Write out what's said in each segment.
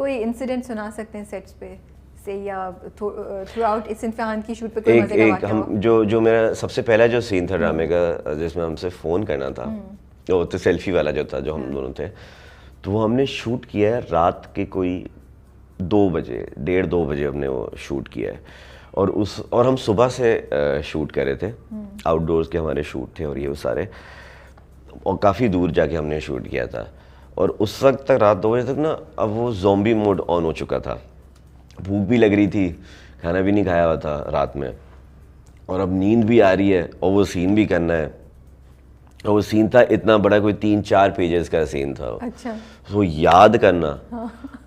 कोई इंसिडेंट सुना सकते हैं सेट्स पे से या थ्रू आउट इस इम्तिहान की शूट पे कोई मजे का वाक़या हो? जो मेरा सबसे पहला जो सीन था ड्रामे का जिसमें हमसे फ़ोन करना था, वो तो सेल्फी वाला जो था, जो हम दोनों थे, तो वो हमने शूट किया है रात के कोई 2 बजे, 1:30-2 बजे हमने वो शूट किया है। और हम सुबह से शूट कर रहे थे, आउटडोर्स के हमारे शूट थे और ये वो सारे, और काफ़ी दूर जाके हमने शूट किया था। और उस वक्त तक रात 2 बजे तक ना, अब वो ज़ॉम्बी मोड ऑन हो चुका था, भूख भी लग रही थी, खाना भी नहीं खाया हुआ था रात में, और अब नींद भी आ रही है और वो सीन भी करना है। और वो सीन था इतना बड़ा, कोई 3-4 पेजेस का सीन था। अच्छा। वो याद करना,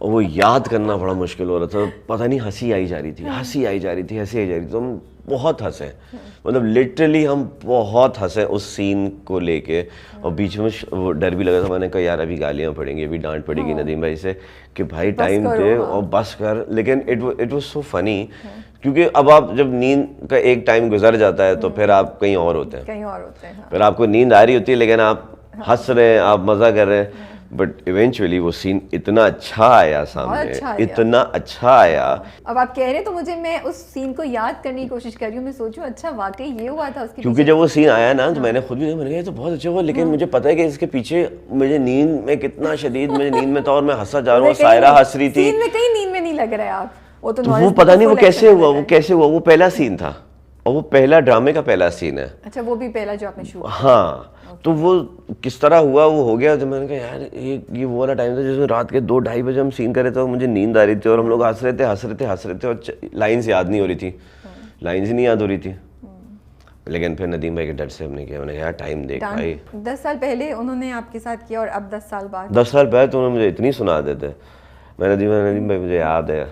और वो याद करना बड़ा मुश्किल हो रहा था। पता नहीं हंसी आई जा रही थी, हंसी आई जा रही थी, हंसी आई जा रही थी। तो हम बहुत हंसे, मतलब लिटरली हम बहुत हंसे उस सीन को लेके। और बीच में वो डर भी लगा था, मैंने कहा यार अभी गालियाँ पड़ेंगी, अभी डांट पड़ेगी नदीम भाई से कि भाई टाइम दे और बस कर। लेकिन इट वाज सो फनी, क्योंकि अब आप जब नींद का एक टाइम गुजर जाता है तो फिर आप कहीं और होते हैं, हाँ। फिर आपको नींद आ रही होती है लेकिन आप हंस रहे हैं, आप मज़ा कर रहे हैं। बट इवेंचुअली वो सीन इतना अच्छा आया सामने, इतना अच्छा आया। अब आप कह रहे हैं तो मुझे, मैं उस सीन को याद करने की कोशिश कर रही हूँ, मैं सोचूं अच्छा वाकई ये हुआ था उसके क्योंकि जब वो सीन आया ना तो मैंने खुद भी मैंने कहा ये तो बहुत अच्छा हुआ, लेकिन मुझे पता है कि इसके पीछे मुझे नींद में कितना शदीद, मुझे नींद में था और मैं हंसा जा रहा हूँ, सायरा हंस रही थी। सीन में कहीं नींद में नहीं लग रहा है आप, वो पता नहीं वो कैसे हुआ, वो पहला सीन था और वो पहला ड्रामे का पहला सीन है। अच्छा, वो भी पहला जो आपने शूट? हाँ। तो वो किस तरह हुआ, वो हो गया। तो मैंने कहा यार ये वो वाला टाइम था जिसमें रात के 2-2:30 बजे हम सीन कर रहे थे और मुझे नींद आ रही थी और हम लोग हंस रहे थे और लाइन्स याद नहीं हो रही थी, लाइन्स ही नहीं याद हो रही थी। लेकिन फिर नदीम भाई के डर से हमने किया, मैंने कहा यार टाइम देख भाई। 10 साल पहले उन्होंने आपके साथ किया और अब 10 साल बाद? 10 साल पहले तो उन्होंने मुझे इतनी सुना देते। मैं नदीम भाई मुझे याद है,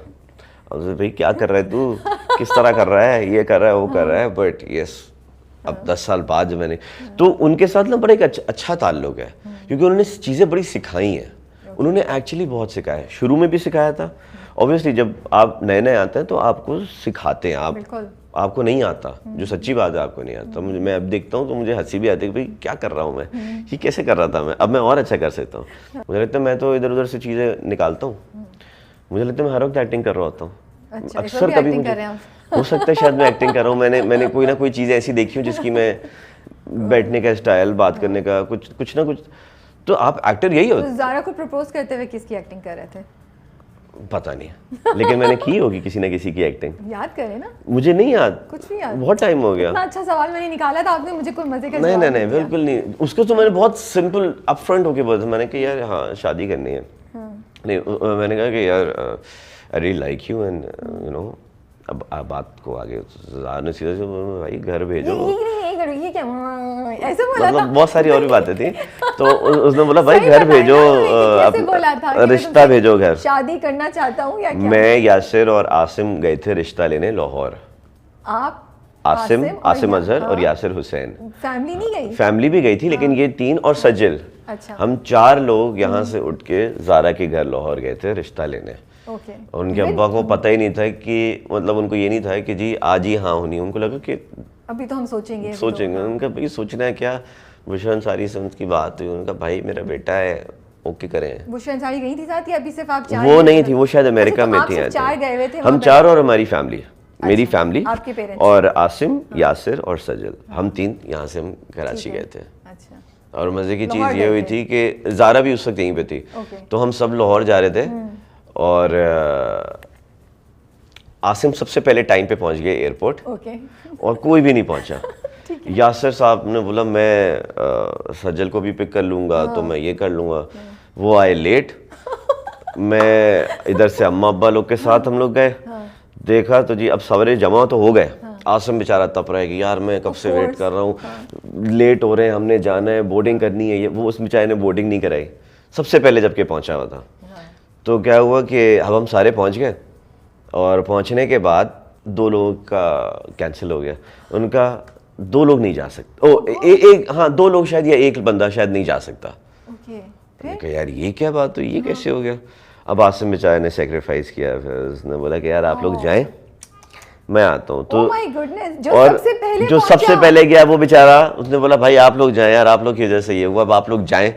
और भाई क्या कर रहा है तू, किस तरह कर रहा है, ये कर रहा है, वो कर रहा है। बट यस, अब 10 साल बाद जब मैंने, तो उनके साथ ना बड़ा एक अच्छा ताल्लुक है, क्योंकि उन्होंने चीज़ें बड़ी सिखाई हैं। उन्होंने एक्चुअली बहुत सिखाया, शुरू में भी सिखाया था। ऑब्वियसली जब आप नए नए आते हैं तो आपको सिखाते हैं, आपको नहीं आता, जो सच्ची बात है आपको नहीं आता। मैं अब देखता हूँ तो मुझे हंसी भी आती है कि भाई क्या कर रहा हूँ मैं, ये कैसे कर रहा था मैं, अब मैं और अच्छा कर सकता हूँ। मुझे लगता है मैं तो इधर उधर से चीज़ें निकालता हूँ, मुझे लगता है मैं हर वक्त एक्टिंग कर रहा होता हूँ। अच्छा, अक्सर कभी मुझे हो सकता है शायद मैं एक्टिंग कर रहा हूँ, मैंने कोई ना कोई चीज़ ऐसी देखी हूँ जिसकी मैं बैठने का स्टाइल, बात करने का कुछ ना कुछ। तो आप एक्टर यही हो। ज़ारा को प्रपोज करते हुए किसकी एक्टिंग कर रहे थे? पता नहीं, लेकिन मैंने की होगी किसी ना किसी की एक्टिंग। याद करें ना, मुझे नहीं याद, कुछ भी याद, बहुत टाइम हो गया। इतना अच्छा सवाल मैंने निकाला था, आपने मुझे कोई मजे का नहीं बिल्कुल नहीं। उसको तो मैंने बहुत सिंपल अपफ्रंट होके बोला था, मैंने कहा यार हाँ शादी करनी है। नहीं, मैंने कहा कि यार I really like you and you know, अब बात को आगे ने सीधा से भाई घर भेजो, ये क्या ऐसे बोला था? मतलब बहुत सारी और भी बातें थी। तो उसने बोला भाई घर भेजो, रिश्ता भेजो घर, शादी करना चाहता हूँ या क्या? मैं यासिर और आसिम गए थे रिश्ता लेने लाहौर। आप? आसिम अजहर और यासिर हुसैन। फैमिली नहीं गई? फैमिली भी गई थी, लेकिन ये 3 और सजिल, हम 4 लोग यहाँ से उठ के ज़ारा के घर लाहौर गए थे रिश्ता लेने। और उनके अब्बा को पता ही नहीं था कि, मतलब उनको ये नहीं था कि जी आज ही हाँ होनी, उनको लगा कि अभी तो हम सोचेंगे। उनका भाई सोचना है क्या, बुशरा अंसारी से उनकी बात हुई, उनका भाई मेरा बेटा है, ओके करें। बुशरा अंसारी गई थी साथ या अभी सिर्फ आप 4? वो नहीं थी, वो शायद अमेरिका में थी। 4 गए हुए थे हम 4 और हमारी फैमिली, मेरी फैमिली और आसिम, यासिर और सजल, हम 3 यहाँ से हम कराची गए थे। और मज़े की चीज़ ये हुई थी कि ज़ारा भी उस वक्त यहीं पे थी, तो हम सब लाहौर जा रहे थे और आसिम सबसे पहले टाइम पे पहुंच गए एयरपोर्ट, और कोई भी नहीं पहुंचा। यासिर साहब ने बोला मैं सजल को भी पिक कर लूँगा, तो मैं ये कर लूँगा। वो आए लेट, मैं इधर से अम्मा अब्बा लोग के साथ हम लोग गए। देखा तो जी अब सवेरे जमा तो हो गए, आसिम बेचारा तप रहा है कि यार मैं कब से वेट कर रहा हूँ, लेट हो रहे हैं, हमने जाना है, बोर्डिंग करनी है। ये वो उस बेचारे ने बोर्डिंग नहीं कराई सबसे पहले जबकि पहुंचा हुआ था। तो क्या हुआ कि अब हम सारे पहुंच गए, और पहुंचने के बाद 2 लोगों का कैंसिल हो गया। उनका 2 लोग नहीं जा सकते, हाँ 2 लोग शायद, या 1 बंदा शायद नहीं जा सकता। यार ये क्या बात हुई, ये कैसे हो गया। अब आसिम बेचारे ने सेक्रीफाइस किया, फिर उसने बोला कि यार आप लोग जाएं, मैं आता हूँ। तो और जो सबसे पहले गया वो बेचारा, उसने बोला भाई आप लोग जाएं यार, आप लोग की वजह से ये हुआ, अब आप लोग जाएं,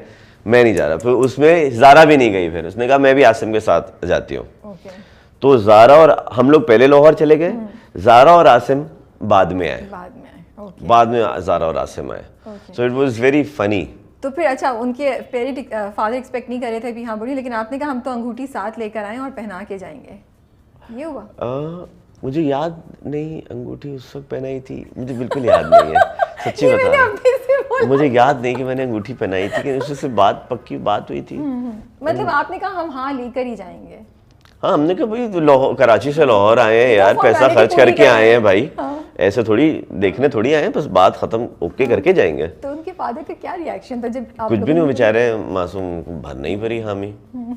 मैं नहीं जा रहा। फिर उसमें ज़ारा भी नहीं गई, फिर उसने कहा मैं भी आसिम के साथ जाती हूँ। तो ज़ारा और हम लोग पहले लाहौर चले गए, ज़ारा और आसिम बाद में आए, बाद में ज़ारा और आसिम आए। So it was very funny. तो फिर अच्छा, उनके फादर एक्सपेक्ट नहीं कर रहे थे भी हाँ बोली, लेकिन आपने कहा हम तो अंगूठी साथ लेकर आए और पहना के जाएंगे, ये हुआ? मुझे याद नहीं अंगूठी उस वक्त पहनाई थी, मुझे बिल्कुल याद नहीं है, सच्ची बता रहा हूँ। मुझे याद नहीं कि मैंने अंगूठी पहनाई थी, कि उससे बात पक्की बात हुई थी। मतलब आपने कहा हम हाँ लेकर ही जाएंगे? हाँ, हमने कहा भाई लाहौर, कराची से लाहौर आए हैं यार, पैसा खर्च करके आए हैं भाई, ऐसे थोड़ी देखने थोड़ी आए हैं, बस बात खत्म ओके करके जाएंगे। तो उनके फादर का क्या रिएक्शन था जब आप? कुछ भी नहीं, बेचारे मासूम, भरना ही पड़ी हामी,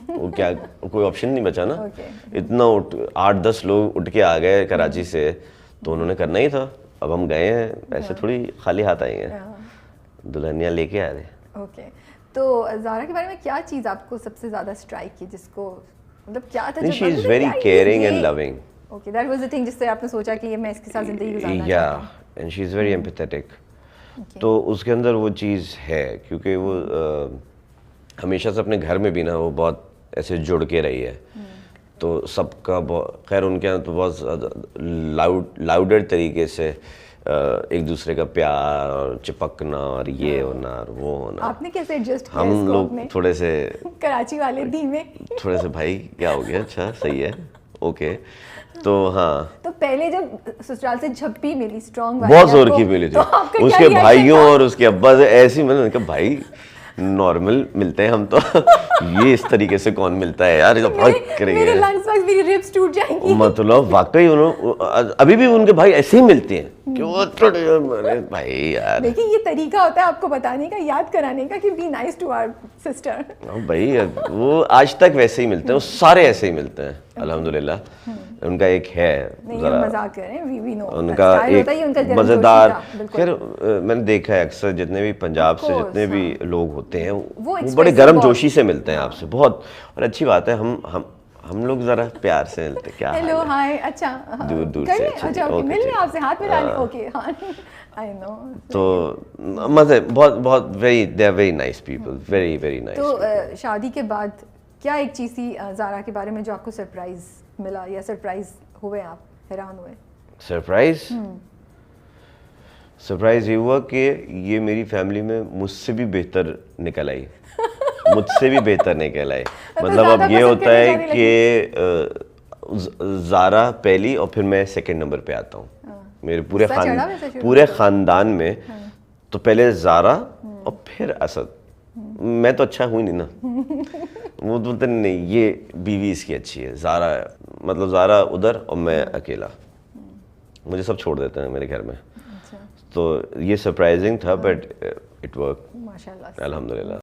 वो क्या, कोई ऑप्शन नहीं बचा ना। इतना 8-10 लोग उठ के आ गए कराची से, तो उन्होंने करना ही था। अब हम गए हैं, ऐसे थोड़ी खाली हाथ आएंगे, दुल्हनिया लेके आ रहे। ओके, तो ज़ारा के बारे में क्या चीज़ आपको सबसे ज़्यादा स्ट्राइक की, जिसको मतलब क्या था? She is very caring and loving. Okay, that was the thing जिससे आपने सोचा कि ये मैं इसके साथ ज़िंदगी गुजारना चाहता हूं। And she is very empathetic. तो उसके अंदर वो चीज़ है, क्योंकि वो हमेशा से अपने घर में भी ना वो बहुत ऐसे जुड़ के रही है। तो सबका खैर उनके यहाँ तो बहुत लाउडर तरीके से एक दूसरे का प्यार और चिपकना और ये होना और वो होना। आपने कैसे एडजस्ट किया? हम लोग थोड़े से कराची वाले धीमे, थोड़े से भाई क्या हो गया, अच्छा सही है, ओके। तो हाँ, तो पहले जब ससुराल से झप्पी मिली स्ट्रॉन्ग, बहुत जोर की मिली थी, तो उसके भाइयों और उसके अब्बा से ऐसी, मैंने कहा भाई नॉर्मल मिलते हैं हम तो ये इस तरीके से कौन मिलता है यार, ये बहुत करेंगे, मेरे लंग्स वक्स, मेरी रिब्स टूट जाएंगी। मतलब वाकई उन्होंने अभी भी उनके भाई ऐसे ही मिलते हैं कि वो अरे भाई यार। देखिए ये तरीका होता है आपको बताने का, याद कराने का कि be nice to our sister. भाई वो आज तक वैसे ही मिलते हैं, वो सारे ऐसे ही मिलते हैं अल्हम्दुलिल्लाह। उनका एक है, जरा मजाक कर रहे हैं, वी नो उनका एक मजेदार, फिर मैंने देखा है अक्सर जितने भी पंजाब से जितने भी लोग होते हैं वो बड़े गर्म जोशी से मिलते हैं आपसे बहुत, और अच्छी बात है। हम लोग जरा प्यार से मिलते, क्या हेलो हाय, अच्छा दूर दूर से, अच्छा ओके, मिलने आपसे हाथ मिलाने, ओके हाँ आई नो। तो मजे बहुत very, they are very nice people, very very nice. तो शादी के बाद क्या एक चीज़ थी ज़ारा के बारे में जो आपको सरप्राइज मिला, या सरप्राइज हुए आप, हैरान हुए? सरप्राइज ये हुआ कि ये मेरी फैमिली में मुझसे भी बेहतर निकल आई मुझसे भी बेहतर निकल आई। मतलब अब ये होता है कि ज़ारा पहली और फिर मैं सेकंड नंबर पे आता हूँ मेरे पूरे ख़ानदान में। तो पहले ज़ारा और फिर असद। मैं तो अच्छा हूँ ही नहीं ना वो बोलते नहीं ये बीवी इसकी अच्छी है, ज़ारा मतलब ज़ारा उधर और मैं अकेला, मुझे सब छोड़ देते हैं मेरे घर में। तो ये सरप्राइजिंग था बट इट वर्क, माशाल्लाह, अल्हम्दुलिल्लाह।